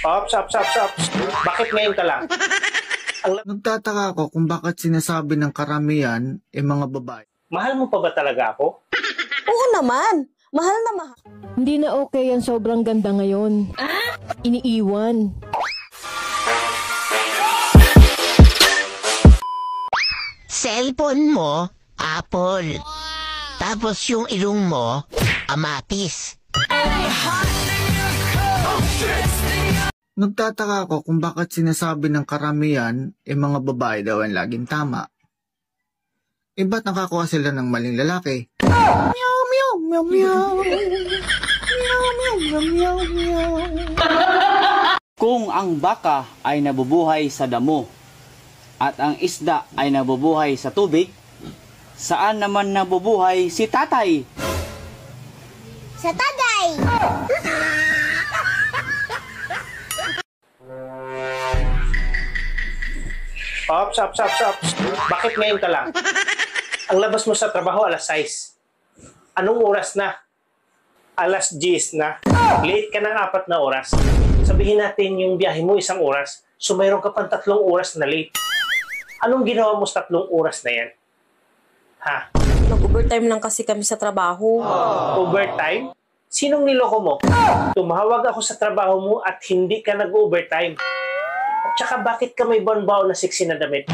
Ops, ops, ops, ops. Bakit ngayon ka lang? Nagtataka ako kung bakit sinasabi ng karamihan mga babae. Mahal mo pa ba talaga ako? Oo naman. Mahal na mahal. Hindi na okay ang sobrang ganda ngayon. Iniiwan. Cellphone mo, Apple. Tapos yung ilong mo, Amatis. Nagtataka ako kung bakit sinasabi ng karamihan mga babae daw ang laging tama. Ba't nakakuha sila ng maling lalaki? Meow, meow, meow, meow. Meow, meow, meow, meow, meow. Kung ang baka ay nabubuhay sa damo at ang isda ay nabubuhay sa tubig, saan naman nabubuhay si tatay? Sa tagay! Ops, ops, ops, ops. Bakit ngayon ka lang? Ang labas mo sa trabaho, alas 6. Anong oras na? Alas 10 na. Late ka ng 4 na oras. Sabihin natin yung biyahe mo 1 oras. So mayroon ka pang 3 oras na late. Anong ginawa mo sa 3 oras na yan? Ha? Nag-overtime lang kasi kami sa trabaho. Overtime? Sinong niloko mo? Tumawag ako sa trabaho mo at hindi ka nag-overtime. At saka bakit ka may banbaw na sexy na damit?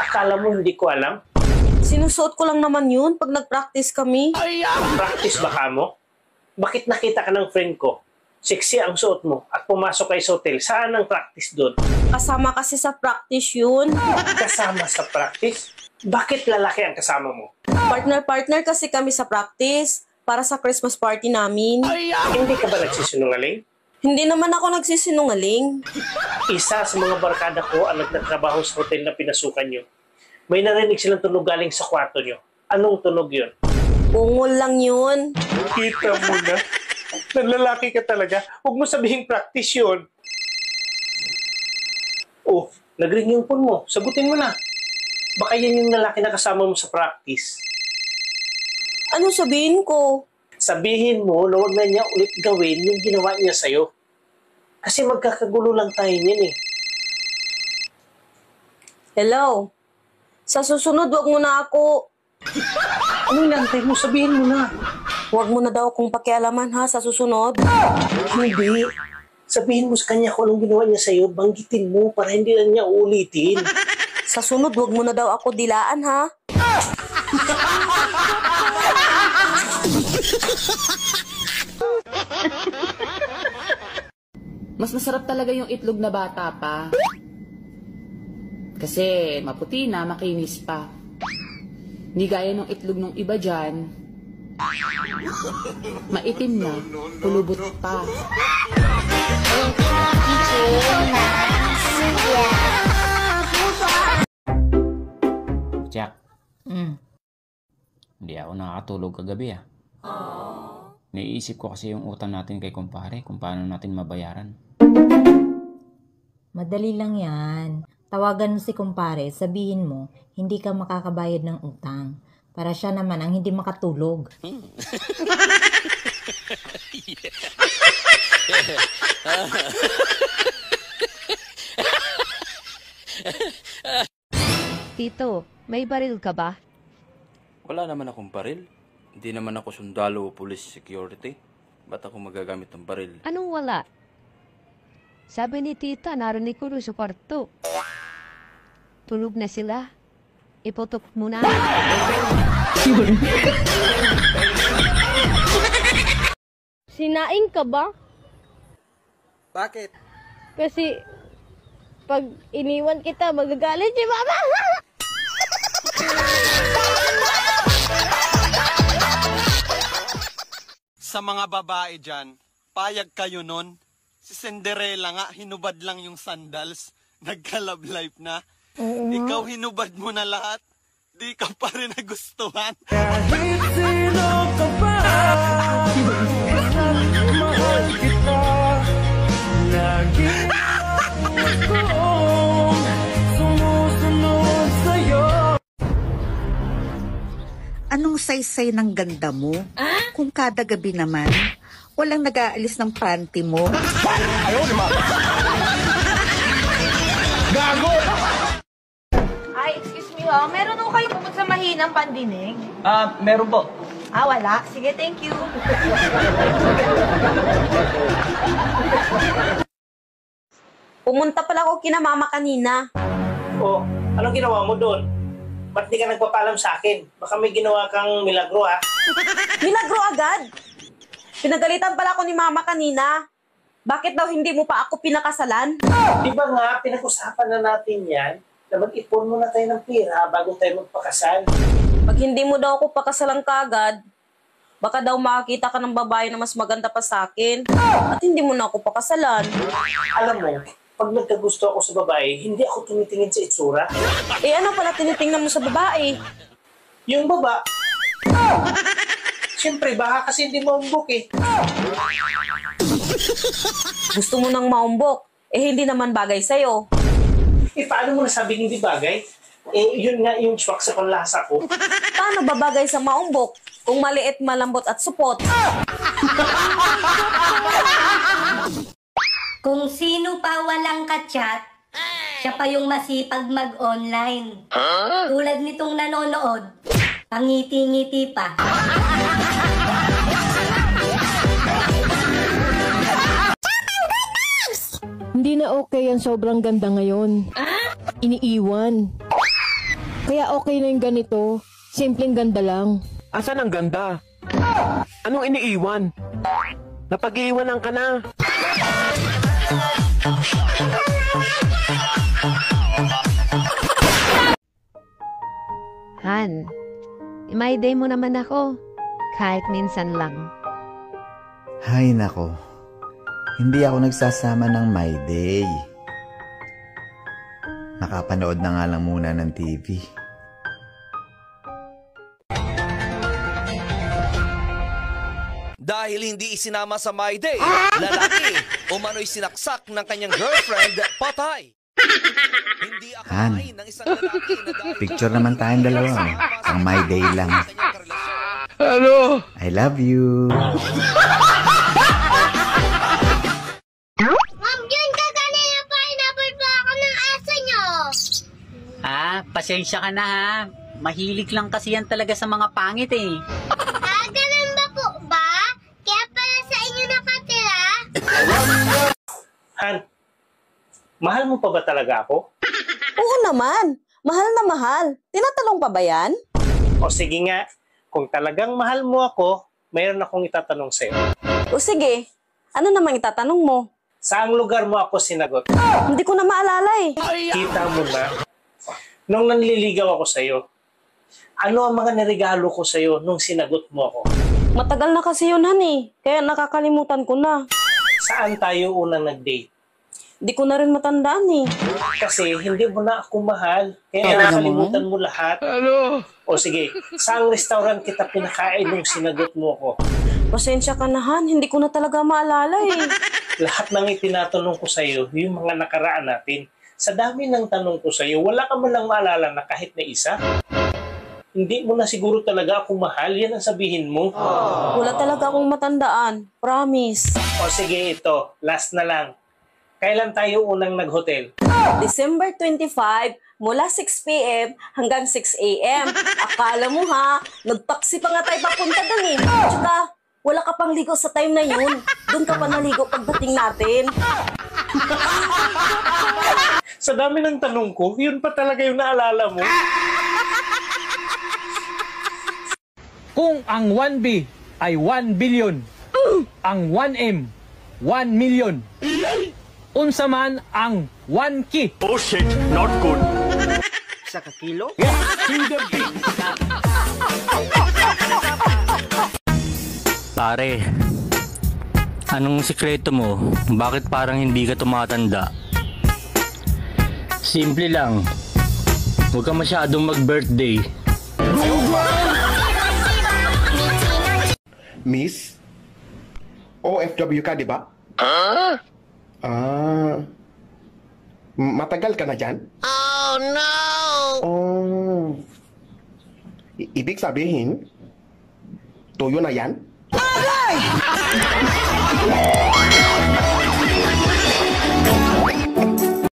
Akala mo hindi ko alam? Sinusuot ko lang naman yun pag nag-practice kami. Practice ba ka mo? Bakit nakita ka ng friend ko? Sexy ang suot mo at pumasok kayo sa hotel. Saan ang practice doon? Kasama kasi sa practice yun. Kasama sa practice? Bakit lalaki ang kasama mo? Partner-partner kasi kami sa practice para sa Christmas party namin. Hindi ka ba nagsisinungaling? Hindi naman ako nagsisinungaling. Isa sa mga barkada ko ang nagtatrabaho sa hotel na pinasukan nyo. May narinig silang tunog galing sa kwarto nyo. Anong tunog yun? Ungol lang yun. Kita mo na. Nanlalaki ka talaga. Huwag mo sabihin practice yun. Oh, nag-ring yung phone mo. Sagutin mo na. Baka yan yung lalaki na kasama mo sa practice. Ano sabihin ko? Sabihin mo na huwag na niya ulit gawin yung ginawa niya sa'yo. Kasi magkakagulo lang tayo niyan eh. Hello? Sa susunod, wag mo na ako. Anong nantay mo? Sabihin mo na. Wag mo na daw akong pakialaman ha sa susunod. Hindi. Sabihin mo sa kanya kung anong ginawa niya sa'yo, banggitin mo para hindi na niya uulitin. Sa sunod, wag mo na daw ako dilaan ha. Mas masarap talaga yung itlog na bata pa. Kasi maputi na, makinis pa. Hindi gaya ng itlog ng iba dyan. Maitim na, pulubot pa. Jack. Hindi ako nakakatulog kagabi ah. Naiisip ko kasi yung utang natin kay kumpare, kung paano natin mabayaran. Madali lang yan. Tawagan mo si kumpare, sabihin mo, hindi ka makakabayad ng utang. Para siya naman ang hindi makatulog. Tito, may baril ka ba? Wala naman akong baril. Hindi naman ako sundalo o police security. Ba't ako magagamit ng baril? Anong wala? Sabi ni tita, narinig ko sa kwarto. Tulog na sila. Iputok mo na. Sinaing ka ba? Bakit? Kasi pag iniwan kita, magagalit si mama. Sa mga babae dyan, payag kayo nun. Si Cinderella nga, hinubad lang yung sandals. Nagka-love life na. Ikaw hinubad mo na lahat. Di ka pa rin nagustuhan. Kahit sino ka pa, mahal kita. Lagi akong sumusunod sa'yo. Anong saysay ng ganda mo? Kung kada gabi naman, walang nag-aalis ng panty mo. Ayaw, di ba? Gago! Ay, excuse me meron ho kayong bukod sa mahinang pandinig? Meron po. Wala. Sige, thank you. Pumunta pala ako kina mama kanina. Oh, anong ginawa mo doon? Ba't di ka nagpapaalam sa akin? Baka may ginawa kang milagro, ha? Milagro agad? Pinagalitan pala ako ni mama kanina. Bakit daw hindi mo pa ako pinakasalan? Di ba nga, pinag-usapan na natin yan na mag-ipon muna tayo ng pera bago tayo magpakasal. Pag hindi mo daw ako pakasalan kagad, baka daw makakita ka ng babae na mas maganda pa sa akin at hindi mo na ako pakasalan. Alam mo, pag nagkagusto ako sa babae, hindi ako tumitingin sa itsura. Ano pala tinitingnan mo sa babae? Yung baba. Siyempre, baka kasi hindi maumbok eh. Gusto mo nang maumbok, hindi naman bagay sa'yo. Paano mo nasabing hindi bagay? Yun nga yung swak sa panlasa ko. Paano ba bagay sa maumbok kung maliit, malambot at supot? Kung sino pa walang kachat, siya pa yung masipag mag-online. Tulad nitong nanonood, pangiti-ngiti pa. Hindi na okay ang sobrang ganda ngayon. Iniiwan. Kaya okay na yung ganito. Simpleng ganda lang. Asan ang ganda? Anong iniiwan? Napag-iiwanan ka na. Han, may day mo naman ako. Kahit minsan lang. Hay nako. Hindi ako nagsasama ng My Day. Nakapanood na nga lang muna ng TV. Dahil hindi isinama sa My Day, lalaki umano'y sinaksak ng kanyang girlfriend, patay. Hindi akalain ng isang lalaki na dahil... Picture naman tayong dalawa. Ang My Day lang. Hello! I love you. Pasensya ka na ha. Mahilig lang kasi yan talaga sa mga pangit eh. Ganun ba po ba? Kaya pala sa inyo nakatira? Han, mahal mo pa ba talaga ako? Oo naman. Mahal na mahal. Tinatanong pa ba yan? O sige nga, kung talagang mahal mo ako, mayroon akong itatanong sa'yo. O sige, ano namang itatanong mo? Saang lugar mo ako sinagot? Hindi ko na maalala eh. Kita mo na. Nung nanliligaw ako sa'yo, ano ang mga niregalo ko sa'yo nung sinagot mo ako? Matagal na kasi yun, Han eh. Kaya nakakalimutan ko na. Saan tayo unang nag-date? Di ko na rin matandaan eh. Kasi hindi mo na ako mahal. Kaya nakalimutan mo lahat. Ano? O sige, saang restaurant kita pinakain nung sinagot mo ako? Pasensya ka na, Han. Hindi ko na talaga maalala eh. Lahat ng itinatanong ko sa'yo, yung mga nakaraan natin. Sa dami ng tanong ko sa'yo, wala ka man lang maalala na kahit na isa? Hindi mo na siguro talaga ako mahal, yan ang sabihin mo. Wala talaga akong matandaan. Promise. O sige, ito. Last na lang. Kailan tayo unang nag-hotel? December 25, mula 6 p.m. hanggang 6 a.m. Akala mo ha, nagtaksi pa nga tayo papunta dun eh. Tsaka, wala ka pang ligo sa time na yun. Doon ka pa naligo pagdating natin. Sa dami ng tanong ko, yun pa talaga yung naalala mo. Kung ang 1B ay 1 billion, ang 1M, 1 million, unsa man ang 1 ki? Oh shit, not good. Sa kakilo? Yes, to the beat. Pare, anong sikreto mo? Bakit parang hindi ka tumatanda? Simple lang. Huwag ka masyadong mag-birthday. Miss? OFW ka, di ba? Matagal ka na dyan? Oh no! Oh. Ibig sabihin, tuyo na yan? Aray!